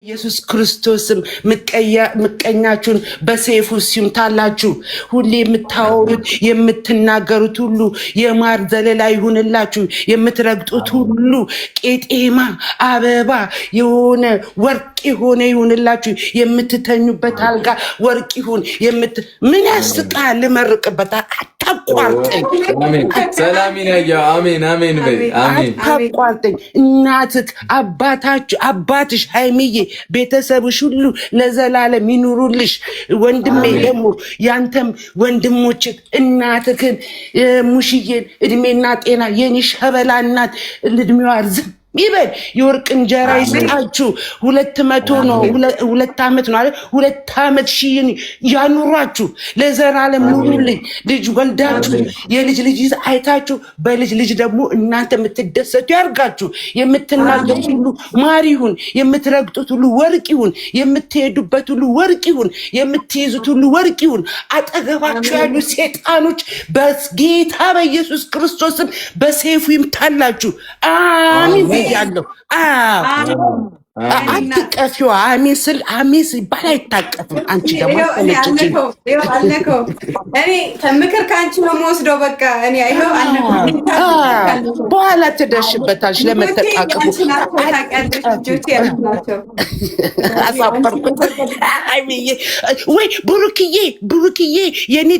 ኢየሱስ ክርስቶስም ምቀኛችሁን በሰይፉ ሲምታላችሁ። ሁሌ የምታወሩት የምትናገሩት ሁሉ የማር ዘለላ ይሁንላችሁ። የምትረግጡት ሁሉ ቄጤማ አበባ የሆነ ወርቅ የሆነ ይሁንላችሁ። የምትተኙበት አልጋ ወርቅ ይሁን። ምን ያስቃል? ልመርቅበት አታቋርጠኝ። ሰላሚን ያያ አሜን አሜን በይ አሜን። አታቋርጠኝ። እናትህ አባትሽ ሃይሚዬ ቤተሰብሽ ሁሉ ለዘላለም ይኑሩልሽ። ወንድሜ ደግሞ ያንተም ወንድሞች እናትህን ሙሽዬን እድሜና ጤና የኔ ሸበላ እናት እድሜዋ ርዝም ይበል። የወርቅ እንጀራ ይስጣችሁ። 200 ነው 2 ዓመት ነው አይደል? 2 ዓመት ሺህን ያኑሯችሁ። ለዘላለም ኑሩልኝ። ልጅ ወልዳችሁ የልጅ ልጅ አይታችሁ በልጅ ልጅ ደግሞ እናንተ የምትደሰቱ ያርጋችሁ። የምትናገሩት ሁሉ ማር ይሁን። የምትረግጡት ሁሉ ወርቅ ይሁን። የምትሄዱበት ሁሉ ወርቅ ይሁን። የምትይዙት ሁሉ ወርቅ ይሁን። አጠገባችሁ ያሉ ሴጣኖች በጌታ በኢየሱስ ክርስቶስም በሰይፉ ይምታላችሁ። አሜን ያለው አትቀፊው። አሜን ስል አሜን ሲባል አይታቀፍም። አንቺ ደግሞ አልነከው እኔ ምክር ከአንቺ ነው የምወስደው። በቃ እኔ አይሆን አልነከው። በኋላ ትደርሽበታለሽ። ለመተቃቀሙ አሳፈርኩት። ወይ ብሩክዬ የኔ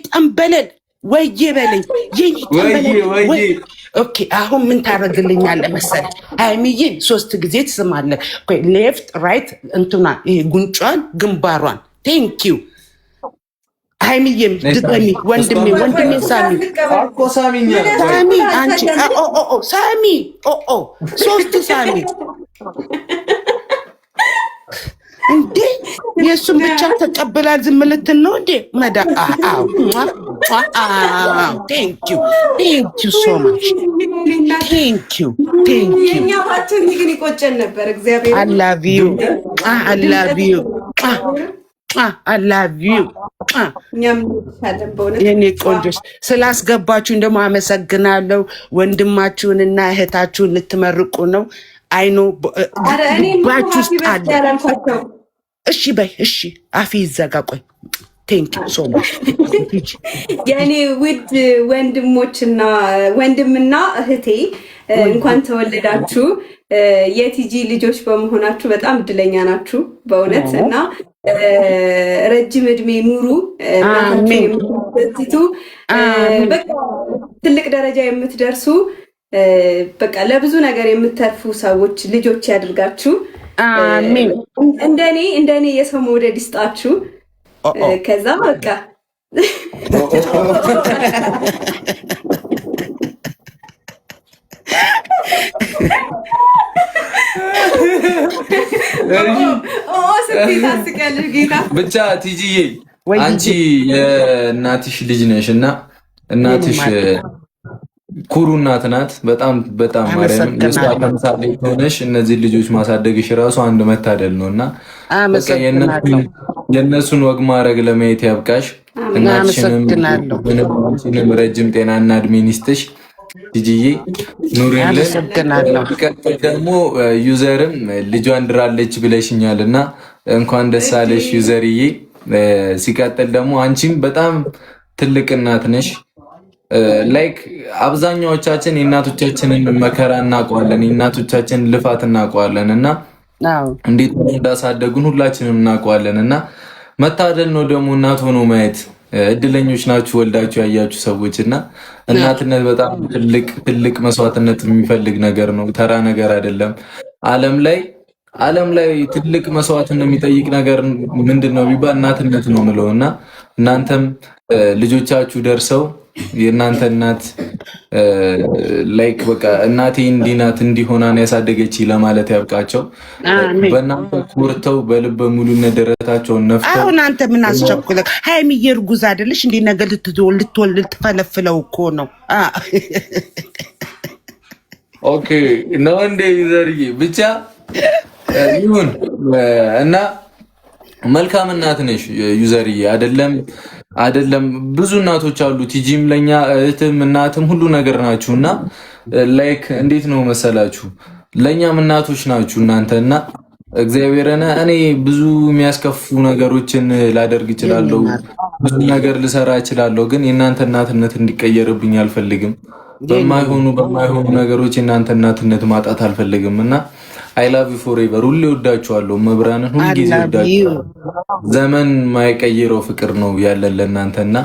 ጠንበለል ወይዬ በለኝ የኔ ጠንበለል። ኦኬ አሁን ምን ታደርግልኛለህ መሰለህ? ሃይሚዬ 3 ጊዜ ትስማለህ። ሌፍት ራይት እንትና ይሄ ጉንጯን ግንባሯን ቴንኪው። ሃይሚዬም ድገሚ። ወንድሜ ሳሚ አንቺ ሳሚ 3 ሳሚ እንዴ የእሱን ብቻ ተቀብላል። ዝም ልትል ነው እንዴ? መዳ ቴንኪው ሶ ማች ቴንኪው። የኛ ባትን ግን ይቆጨን ነበር። እግዚአብሔር የኔ ቆንጆች ስላስገባችሁን ደግሞ አመሰግናለሁ። ወንድማችሁንና እህታችሁን ልትመርቁ ነው። አይኖ ባችሁ ውስጥ አለ። እሺ በይ እሺ፣ አፊ ይዘጋ። ቆይ ቴንክ ዩ ሶ ማች የኔ ውድ ወንድምና እህቴ እንኳን ተወለዳችሁ። የቲጂ ልጆች በመሆናችሁ በጣም እድለኛ ናችሁ በእውነት እና ረጅም እድሜ ኑሩ። እናታችሁ በቃ ትልቅ ደረጃ የምትደርሱ በቃ ለብዙ ነገር የምትተርፉ ሰዎች ልጆች ያድርጋችሁ። አሜን። እንደኔ የሰው መውደድ ይስጣችሁ። ከዛ በቃ ብቻ ቲጂዬ አንቺ የእናትሽ ልጅ ነሽ እና እናትሽ ኩሩ እናት ናት። በጣም ማርያም የሷ ተምሳሌ ሆነሽ እነዚህ ልጆች ማሳደግሽ ራሱ አንድ መታደል ነውና የእነሱን ወግ ማድረግ ለማየት ያብቃሽ። እናትሽንም ረጅም ጤናና እድሜ ይስጥሽ። ቲጂዬ ኑሪልን። ደግሞ ዩዘርም ልጇን ድራለች ብለሽኛልና እንኳን ደስ አለሽ ዩዘርዬ። ሲቀጥል ደግሞ አንቺም በጣም ትልቅ እናት ነሽ። ላይክ አብዛኛዎቻችን የእናቶቻችንን መከራ እናውቀዋለን፣ የእናቶቻችንን ልፋት እናውቀዋለን እና እንዴት እንዳሳደጉን ሁላችንም እናውቀዋለን እና መታደል ነው ደግሞ እናት ሆኖ ማየት። እድለኞች ናችሁ ወልዳችሁ ያያችሁ ሰዎች እና እናትነት በጣም ትልቅ መስዋዕትነት የሚፈልግ ነገር ነው። ተራ ነገር አይደለም። ዓለም ላይ ትልቅ መስዋዕትነት የሚጠይቅ ነገር ምንድን ነው ቢባል እናትነት ነው ምለው እና እናንተም ልጆቻችሁ ደርሰው የእናንተ እናት ላይክ በቃ እናቴ እንዲናት እንዲሆናን ያሳደገች ለማለት ያብቃቸው። በእናንተ ኮርተው በልበ ሙሉነት ደረታቸውን ነፍተው። አሁን አንተ ምን አስቸኩለ? ሃይሚዬ እርጉዝ አይደለሽ እንዴ? ነገር ልትወልድ ልትፈለፍለው እኮ ነው። ኦኬ ነው እንዴ? ዘርዬ ብቻ ይሁን እና መልካም እናት ነሽ ዩዘርዬ። አይደለም ብዙ እናቶች አሉ። ቲጂም ለኛ እህትም እናትም ሁሉ ነገር ናችሁና ላይክ እንዴት ነው መሰላችሁ ለኛም እናቶች ናችሁ እናንተና እግዚአብሔርን እኔ ብዙ የሚያስከፉ ነገሮችን ላደርግ እችላለሁ፣ ብዙ ነገር ልሰራ እችላለሁ። ግን የእናንተ እናትነት እንዲቀየርብኝ አልፈልግም። በማይሆኑ ነገሮች የእናንተ እናትነት ማጣት አልፈልግም እና አይ ላቭ ዩ ፎሬቨር። ሁሌ ወዳችኋለሁ። መብራንን ሁሉ ጊዜ ወዳችኋለሁ። ዘመን ማይቀይረው ፍቅር ነው ያለን ለእናንተ እና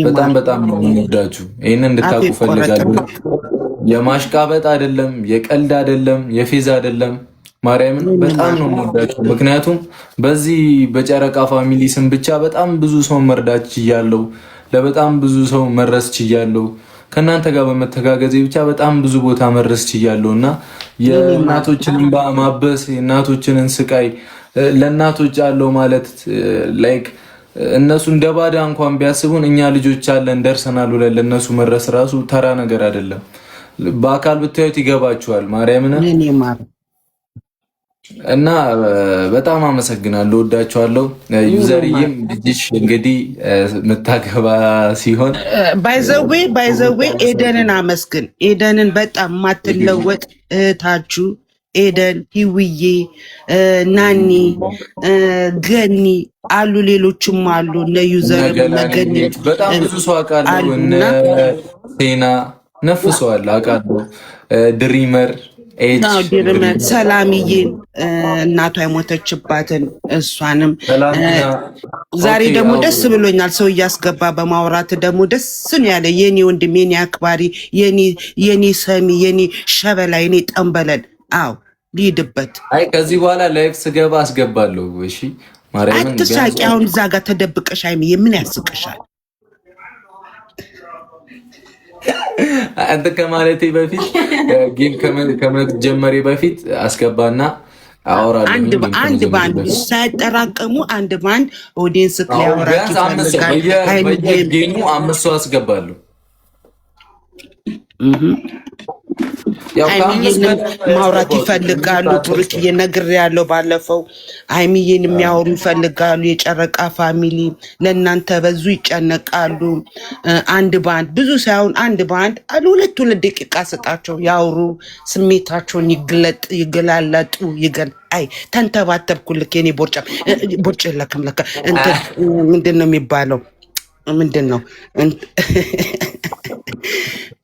በጣም በጣም ነው የምወዳችሁ። ይህንን እንድታውቁ ፈልጋለሁ። የማሽቃበጥ አይደለም፣ የቀልድ አይደለም፣ የፌዝ አይደለም። ማርያምን በጣም ነው የምወዳችሁ። ምክንያቱም በዚህ በጨረቃ ፋሚሊ ስም ብቻ በጣም ብዙ ሰው መርዳት ችያለሁ፣ ለበጣም ብዙ ሰው መድረስ ችያለሁ። ከእናንተ ጋር በመተጋገዜ ብቻ በጣም ብዙ ቦታ መድረስ ችያለሁ እና የእናቶችን እንባ ማበስ፣ የእናቶችንን ስቃይ ለእናቶች አለው ማለት ላይክ እነሱ እንደ ባዳ እንኳን ቢያስቡን እኛ ልጆች አለን ደርሰናል ብለን ለእነሱ መድረስ ራሱ ተራ ነገር አይደለም። በአካል ብታዩት ይገባችኋል። ማርያምን እና በጣም አመሰግናለሁ፣ ወዳችኋለሁ። ዩዘርዬም ልጅሽ እንግዲህ የምታገባ ሲሆን ባይዘዌ ኤደንን አመስግን። ኤደንን በጣም የማትለወጥ እህታችሁ ኤደን፣ ሂውዬ፣ ናኒ፣ ገኒ አሉ፣ ሌሎችም አሉ። እነ ዩዘር ገኒ በጣም ብዙ ሰው አውቃለሁ። እነ ሴና ነፍሰዋል አውቃለሁ። ድሪመር ሰላምዬን እናቷ የሞተችባትን እሷንም ዛሬ ደግሞ ደስ ብሎኛል። ሰው እያስገባ በማውራት ደግሞ ደስ ነው ያለ። የኔ ወንድም፣ የኔ አክባሪ፣ የኔ ሰሚ፣ የኔ ሸበላ፣ የኔ ጠንበለል። አዎ ሊሄድበት። አይ ከዚህ በኋላ ላይፍ ስገባ አስገባለሁ። እሺ ማርያምን አትሳቂ። አሁን እዛ ጋር ተደብቀሽ አይምዬ ምን ያስቅሻል? አንተ ከማለቴ በፊት ጌም ከመጀመሬ በፊት አስገባና አወራለሁ። አንድ ባንድ ሳይጠራቀሙ አንድ ባንድ ኦዲየንስ ሊያወራችሁ ይፈልጋል። ጌሙ 5 ሰው አስገባለሁ። ሀይሚዬንም ማውራት ይፈልጋሉ። ብሩክዬ ነግሬያለሁ ባለፈው። ሀይሚዬን የሚያወሩ ይፈልጋሉ። የጨረቃ ፋሚሊ ለእናንተ በዙ ይጨነቃሉ። አንድ በአንድ ብዙ ሳይሆን አንድ በአንድ አሉ። 2 ደቂቃ ስጣቸው፣ ያውሩ፣ ስሜታቸውን ይገላለጡ። አይ ተንተባተብኩልክ የኔ ቦርጭ ለክም ለካ እንትን ምንድን ነው የሚባለው? ምንድን ነው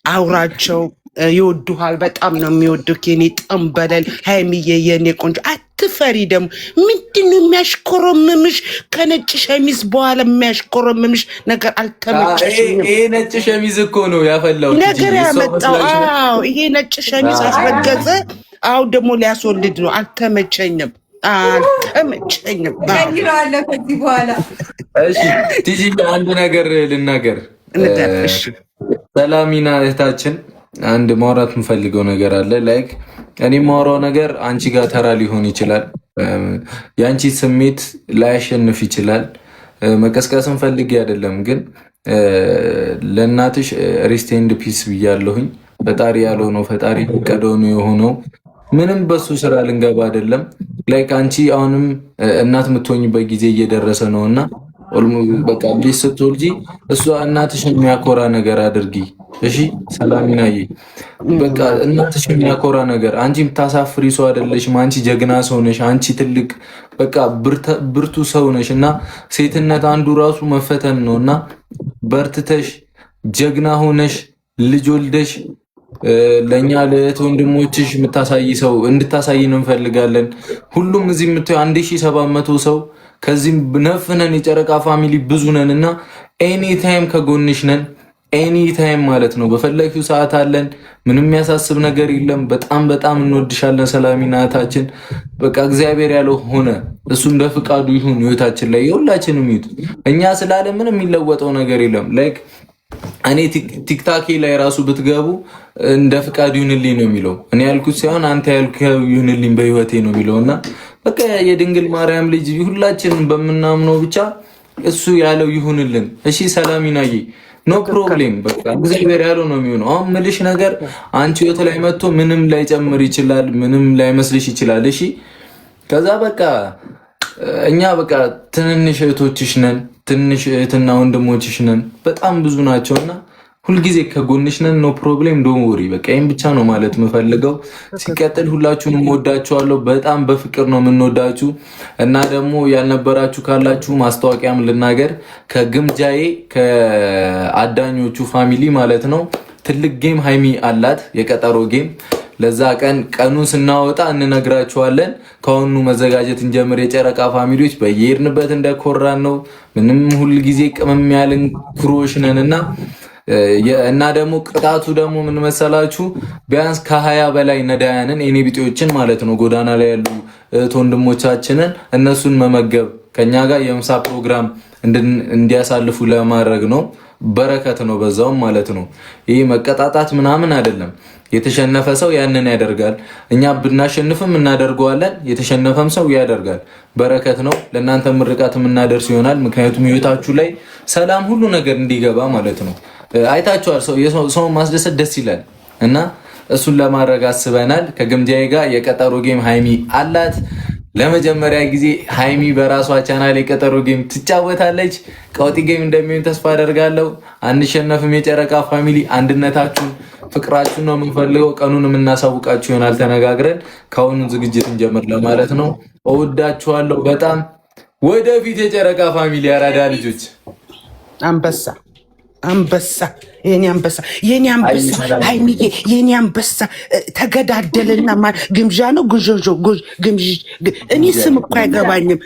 አውራቸው ይወዱሃል። በጣም ነው የሚወዱክ የኔ ጠንበለል ሀይሚዬ፣ የኔ ቆንጆ። አትፈሪ። ደግሞ ምንድነው የሚያሽኮረምምሽ? ከነጭ ሸሚዝ በኋላ የሚያሽኮረምምሽ ነገር አልተመቸሽኝም። ይሄ ነጭ ሸሚዝ እኮ ነው ያፈላው ነገር ያመጣው። አዎ ይሄ ነጭ ሸሚዝ አስረገዘ። አሁን ደግሞ ሊያስወልድ ነው። አልተመቸኝም። ቀይረዋለሁ ከዚህ በኋላ። እሺ ቲጂ አንድ ነገር ልናገር። ሰላሚና እህታችን አንድ ማውራት የምፈልገው ነገር አለ። ላይክ እኔ ማውራው ነገር አንቺ ጋር ተራ ሊሆን ይችላል። የአንቺ ስሜት ላያሸንፍ ይችላል። መቀስቀስን ፈልጌ አይደለም፣ ግን ለእናትሽ ሬስት ኤንድ ፒስ ብያለሁኝ። ፈጣሪ ያልሆነው ፈጣሪ ፈቀደው ነው የሆነው። ምንም በሱ ስራ ልንገባ አይደለም። ላይክ አንቺ አሁንም እናት የምትሆኝበት ጊዜ እየደረሰ ነው እና በቃ ልጅ ስትወልጂ እሷ እናትሽን የሚያኮራ ነገር አድርጊ። እሺ ሰላሚናዬ፣ በቃ እናትሽን የሚያኮራ ነገር። አንቺ የምታሳፍሪ ሰው አይደለሽም። አንቺ ጀግና ሰው ነሽ። አንቺ ትልቅ በቃ ብርቱ ሰው ነሽ እና ሴትነት አንዱ ራሱ መፈተን ነው እና በርትተሽ ጀግና ሆነሽ ልጅ ወልደሽ ለእኛ ለእህት ወንድሞችሽ የምታሳይ ሰው እንድታሳይ ነው እንፈልጋለን። ሁሉም እዚህ የምታየው 1700 ሰው ከዚህም ነፍነን የጨረቃ ፋሚሊ ብዙ ነን እና ኤኒ ታይም ከጎንሽ ነን። ኤኒ ታይም ማለት ነው። በፈለጊው ሰዓት አለን። ምንም የሚያሳስብ ነገር የለም። በጣም በጣም እንወድሻለን ሰላሚና እህታችን። በቃ እግዚአብሔር ያለው ሆነ። እሱ እንደ ፍቃዱ ይሁን ህይወታችን ላይ የሁላችንም ይሁን። እኛ ስላለ ምንም የሚለወጠው ነገር የለም። ላይክ እኔ ቲክታኬ ላይ ራሱ ብትገቡ እንደ ፍቃድ ይሁንልኝ ነው የሚለው። እኔ ያልኩት ሳይሆን አንተ ያልከው ይሁንልኝ በህይወቴ ነው የሚለው እና በቃ የድንግል ማርያም ልጅ ሁላችንም በምናምነው ብቻ እሱ ያለው ይሁንልን። እሺ ሰላሚናዬ፣ ኖ ፕሮብሌም። በቃ እግዚአብሔር ያለው ነው የሚሆነው። አሁን ምልሽ ነገር አንቺ ህይወት ላይ መጥቶ ምንም ላይ ጨምር ይችላል፣ ምንም ላይ መስልሽ ይችላል። እሺ ከዛ በቃ እኛ በቃ ትንንሽ እህቶችሽ ነን፣ ትንሽ እህትና ወንድሞችሽ ነን። በጣም ብዙ ናቸውና ሁልጊዜ ከጎንሽ ነን። ኖ ፕሮብሌም ዶን ወሪ። በቃ ይሄን ብቻ ነው ማለት የምፈልገው። ሲቀጥል ሁላችሁንም ወዳችኋለሁ። በጣም በፍቅር ነው የምንወዳችሁ እና ደግሞ ያልነበራችሁ ካላችሁ ማስታወቂያም ልናገር ከግምጃዬ ከአዳኞቹ ፋሚሊ ማለት ነው ትልቅ ጌም ሃይሚ አላት የቀጠሮ ጌም ለዛ ቀኑን ስናወጣ እንነግራችኋለን። ከአሁኑ መዘጋጀት እንጀምር። የጨረቃ ፋሚሊዎች በየሄድንበት እንደኮራን ነው። ምንም ሁል ጊዜ ቅመም ያልን ክሮሽ ነንና እና ደግሞ ቅጣቱ ደግሞ ምን መሰላችሁ? ቢያንስ ከ20 በላይ ነዳያንን የኔ ቢጤዎችን ማለት ነው ጎዳና ላይ ያሉ ወንድሞቻችንን እነሱን መመገብ ከኛ ጋር የምሳ ፕሮግራም እንዲያሳልፉ ለማድረግ ነው። በረከት ነው በዛውም ማለት ነው። ይሄ መቀጣጣት ምናምን አይደለም። የተሸነፈ ሰው ያንን ያደርጋል። እኛ ብናሸንፍም እናደርገዋለን። የተሸነፈም ሰው ያደርጋል። በረከት ነው። ለእናንተ ምርቃት የምናደርስ ይሆናል። ምክንያቱም ህይወታችሁ ላይ ሰላም ሁሉ ነገር እንዲገባ ማለት ነው። አይታችኋል። ሰው ማስደሰት ደስ ይላል እና እሱን ለማድረግ አስበናል። ከግምጃዬ ጋር የቀጠሮ ጌም ሃይሚ አላት። ለመጀመሪያ ጊዜ ሃይሚ በራሷ ቻናል የቀጠሮ ጌም ትጫወታለች። ቀውጢ ጌም እንደሚሆን ተስፋ አደርጋለሁ። አንሸነፍም። የጨረቃ ፋሚሊ አንድነታችሁን ፍቅራችሁን ነው የምንፈልገው። ቀኑን የምናሳውቃችሁ ይሆናል ተነጋግረን። ከአሁኑ ዝግጅት እንጀምር ለማለት ነው። እወዳችኋለሁ በጣም። ወደፊት የጨረቃ ፋሚሊ ያራዳ ልጆች። አንበሳ የኔ አንበሳ ሃይሚዬ የኔ አንበሳ ተገዳደልና ግምዣ ነው ግምዣ እኔ ስም እኮ አይገባኝም።